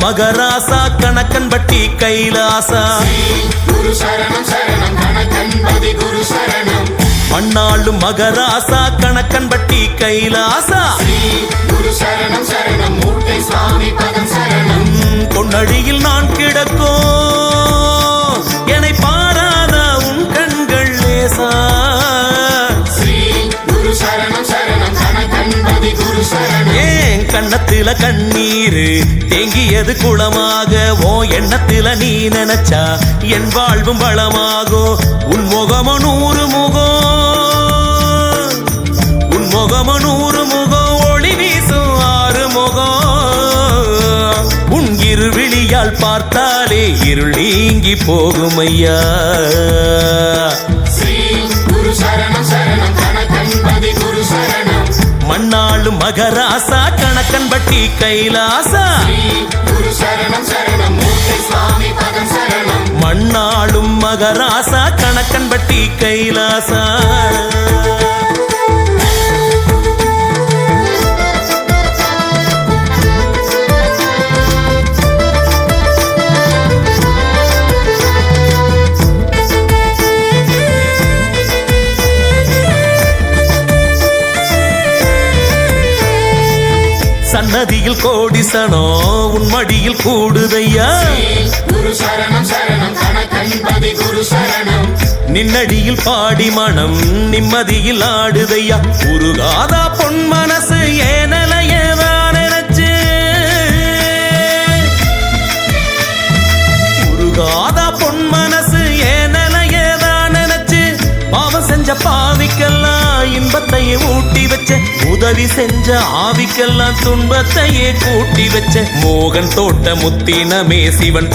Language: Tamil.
மண்ணாளும் மகராசா கணக்கன் பட்டி கைலாசா குரு சரணம் சரணம் கணக்கன்பதி குரு சரணம் மண்ணாளும் மகராசா கணக்கன் பட்டி கைலாசா குரு சரணம் சரணம் மூட்டை சுவாமி பதம் சரணம் பொன்னழியில் நான் கிடக்கோ என்னை பாராத உன் கண்கள் லேசா குரு சரணம் சரணம் கணக்கன்பதி குரு சரணம் ஏன் கண்ணத்தில கண்ணீரு தேங்கியது குளமாக ஓ எண்ணத்தில நீ நினைச்சா என் வாழ்வும் வளமாகும் உன் முகம 100 முகம் உன் முகம 100 முகம் ஒளி வீசும் 6 முகம் உன் இருவிழியால் பார்த்தாலே இருள் நீங்கி போகும் ஐயா குரு சரணம் சரணம் கணக்கன்பதி குரு சரணம் மண்ணாளும் மகராசா கணக்கன் பட்டி கைலாசா குரு சரணம் சரணம் மூட்டை சுவாமி பதம் சரணம் மண்ணாளும் மகராசா கணக்கன் பட்டி கைலாசா சன்னதியில் கோடிசனோ உன் மடியில் கூடுதையா குரு சரணம் சரணம் கணக்கன்பதி குரு சரணம் நின்னடியில் பாடி மனம் நிம்மதியில் ஆடுதையா உருகாதா பொன் மனசு ஏனலையதான் நினைச்சு உருகாதா பொன் மனசு ஏனலையதான் நினைச்சு பாவம் செஞ்ச பாவிக்கெல்லாம் இன்பத்தையே ஊட்டி வச்ச உதவி செஞ்ச ஆவிக்கெல்லாம் துன்பத்தையே கூட்டி வச்ச மோகன் தோட்ட முத்தினமே சிவன்